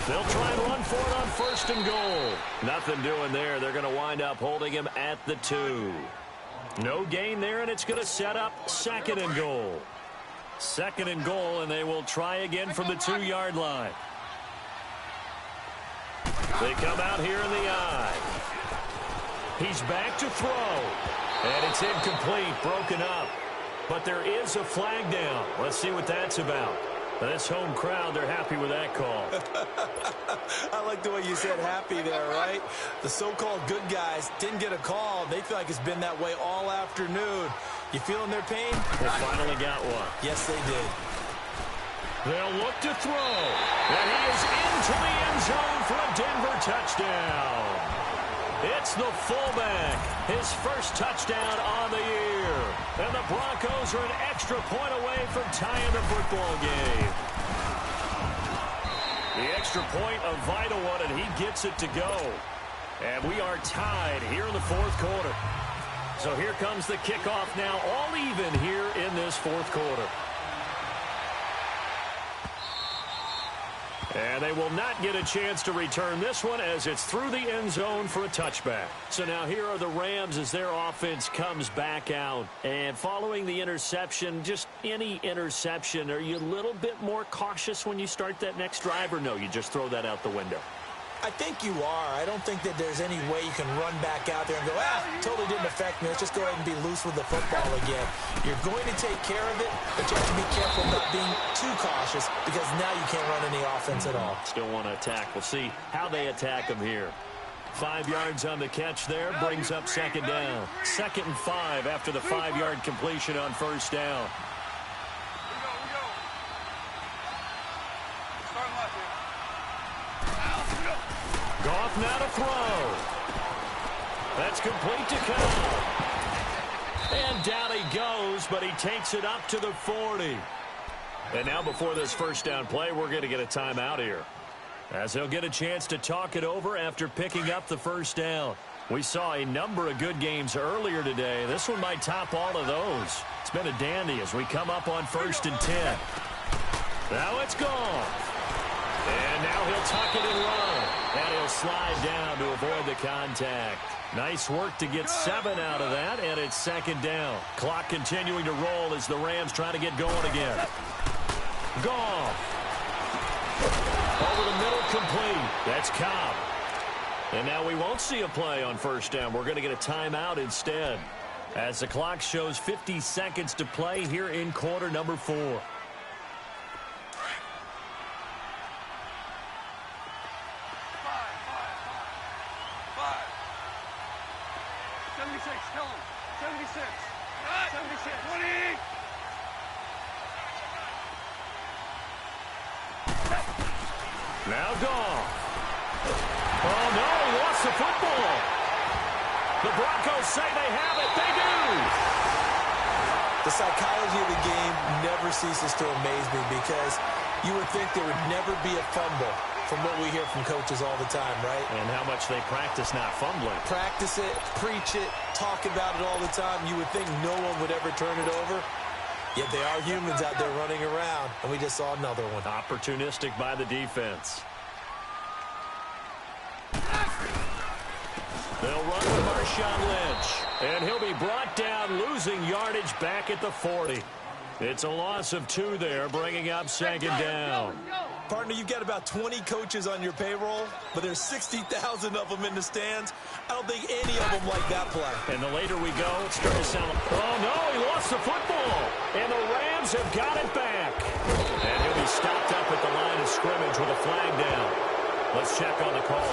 They'll try and run for it on 1st and goal. Nothing doing there. They're going to wind up holding him at the 2. No gain there, and it's going to set up 2nd and goal. 2nd and goal, and they will try again from the 2-yard line. They come out here in the I. He's back to throw. And it's incomplete, broken up. But there is a flag down. Let's see what that's about. This home crowd, they're happy with that call. I like the way you said happy there, right? The so-called good guys didn't get a call. They feel like it's been that way all afternoon. You feeling their pain? They finally got one. Yes, they did. They'll look to throw. And he is into the end zone for a Denver touchdown. It's the fullback, his first touchdown on the year. And the Broncos are an extra point away from tying the football game. The extra point, a vital one, and he gets it to go. And we are tied here in the 4th quarter. So here comes the kickoff now, all even here in this 4th quarter. And they will not get a chance to return this one as it's through the end zone for a touchback. So now here are the Rams as their offense comes back out. And following the interception, just any interception, are you a little bit more cautious when you start that next drive, or no, you just throw that out the window? I think you are. I don't think that there's any way you can run back out there and go, totally didn't affect me. Let's just go ahead and be loose with the football again. You're going to take care of it, but you have to be careful about being too cautious because now you can't run any offense at all. Still want to attack. We'll see how they attack them here. 5 yards on the catch there, brings up 2nd down. 2nd and 5 after the 5-yard completion on 1st down. Goff now to throw. That's complete to Cobb. And down he goes, but he takes it up to the 40. And now before this first down play, we're going to get a timeout here, as they'll get a chance to talk it over after picking up the first down. We saw a number of good games earlier today. This one might top all of those. It's been a dandy as we come up on 1st and 10. Now it's gone. And now he'll tuck it and run. And he'll slide down to avoid the contact. Nice work to get 7 out of that, and it's 2nd down. Clock continuing to roll as the Rams try to get going again. Goff. Over the middle, complete. That's Cobb. And now we won't see a play on first down. We're going to get a timeout instead, as the clock shows 50 seconds to play here in quarter number 4. 5. 76, tell him. 76. 76. 20. Now Goff. Oh, no, he lost the football. The Broncos say they have it. They do. The psychology of the game never ceases to amaze me, because you would think there would never be a fumble from what we hear from coaches all the time, right? And how much they practice not fumbling. Practice it, preach it, talk about it all the time. You would think no one would ever turn it over. Yet they are humans out there running around, and we just saw another one. Opportunistic by the defense. They'll run with Marshawn Lynch, and he'll be brought down, losing yardage back at the 40. It's a loss of 2 there, bringing up second down. Partner, you've got about 20 coaches on your payroll, but there's 60,000 of them in the stands. I don't think any of them like that play. And the later we go, it's starting to sound like, oh, no, he lost the football. And the Rams have got it back. And he'll be stopped up at the line of scrimmage with a flag down. Let's check on the call.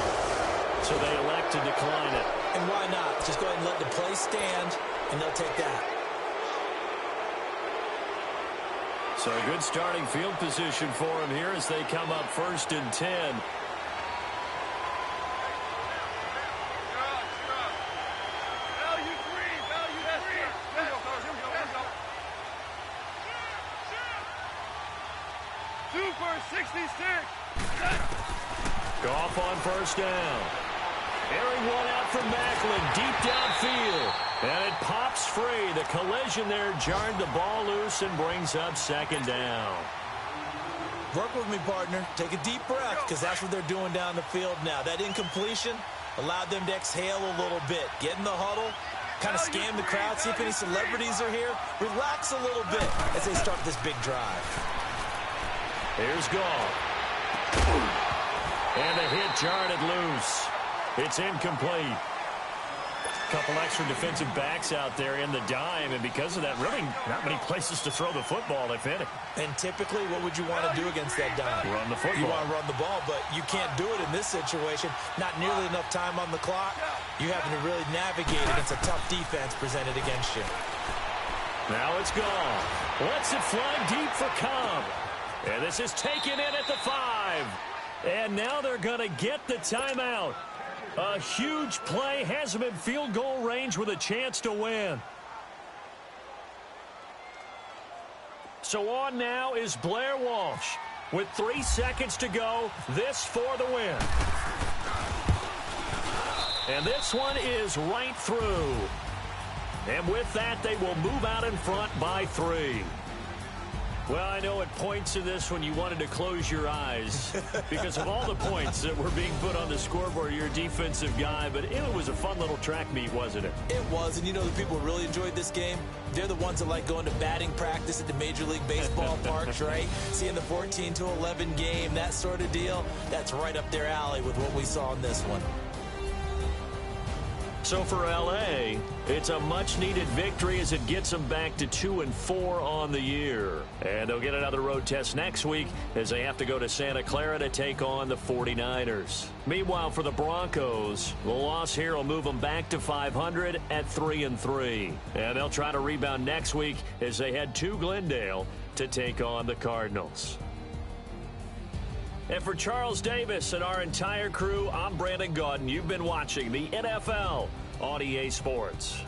So they elect to decline it. And why not? Just go ahead and let the play stand, and they'll take that. So a good starting field position for him here as they come up 1st and 10. Value 3. 2 for 66. Goff on first down. Airing one out from Macklin, deep downfield. And it pops free. The collision there jarred the ball loose and brings up second down. Work with me, partner. Take a deep breath, because that's what they're doing down the field now. That incompletion allowed them to exhale a little bit. Get in the huddle, kind of scan the crowd, see if any celebrities are here. Relax a little bit as they start this big drive. Here's Goff. And the hit jarred it loose. It's incomplete. Couple extra defensive backs out there in the dime, and because of that, really not many places to throw the football, if any. And typically, what would you want to do against that dime? Run the football. You want to run the ball, but you can't do it in this situation. Not nearly enough time on the clock. You having to really navigate against a tough defense presented against you. Now it's gone. Lets it fly deep for Cobb. And this is taken in at the 5. And now they're going to get the timeout. A huge play, has him in field goal range with a chance to win. So on now is Blair Walsh. With 3 seconds to go, this for the win. And this one is right through. And with that, they will move out in front by 3. Well, I know at points in this one you wanted to close your eyes because of all the points that were being put on the scoreboard. You're a defensive guy, but it was a fun little track meet, wasn't it? It was, and you know the people who really enjoyed this game? They're the ones that like going to batting practice at the Major League Baseball parks, right? Seeing the 14-11 game, that sort of deal. That's right up their alley with what we saw in this one. So for L.A., it's a much-needed victory as it gets them back to 2-4 on the year. And they'll get another road test next week as they have to go to Santa Clara to take on the 49ers. Meanwhile, for the Broncos, the loss here will move them back to 500 at 3-3. And they'll try to rebound next week as they head to Glendale to take on the Cardinals. And for Charles Davis and our entire crew, I'm Brandon Gaudin. You've been watching the NFL on EA Sports.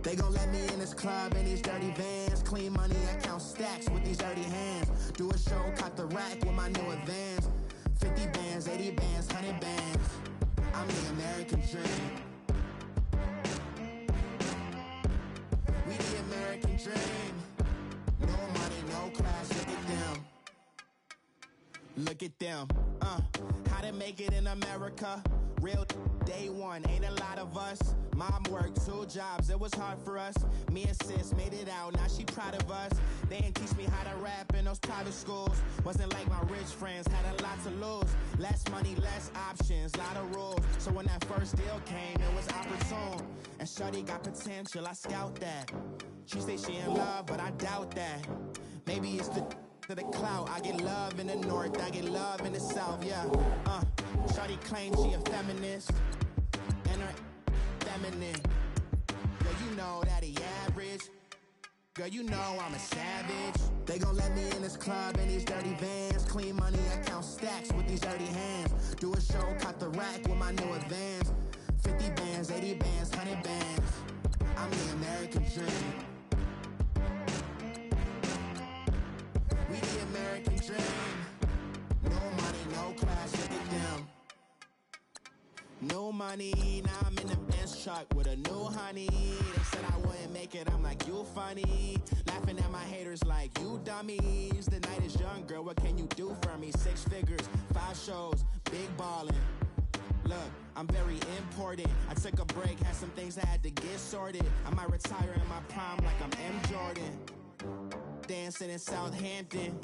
They gon' let me in this club in these dirty vans. Clean money, I count stacks with these dirty hands. Do a show, cut the rack with my new advance. 50 bands, 80 bands, 100 bands. I'm the American dream. We the American dream. No money, no class, look at them. Look at them, how to make it in America. Real day one, ain't a lot of us. Mom worked 2 jobs, it was hard for us. Me and sis made it out, now she proud of us. They didn't teach me how to rap in those private schools. Wasn't like my rich friends, had a lot to lose. Less money, less options, lot of rules. So when that first deal came, it was opportune. And shorty got potential, I scout that. She say she in love, but I doubt that. Maybe it's to the clout. I get love in the north, I get love in the south, yeah. Shawty claims she a feminist, and her feminine. Girl, you know that he average. Girl, you know I'm a savage. They gon' let me in this club in these dirty vans. Clean money, I count stacks with these dirty hands. Do a show, cut the rack with my new advance. 50 bands, 80 bands, 100 bands. I'm the American dream. We the American dream. No money, no class, look at them. No money, now I'm in the Benz truck with a new honey. They said I wouldn't make it, I'm like, you funny. Laughing at my haters like, you dummies. The night is young, girl, what can you do for me? 6 figures, 5 shows, big ballin'. Look, I'm very important. I took a break, had some things I had to get sorted. I might retire in my prime like I'm M. Jordan. Dancing in Southampton.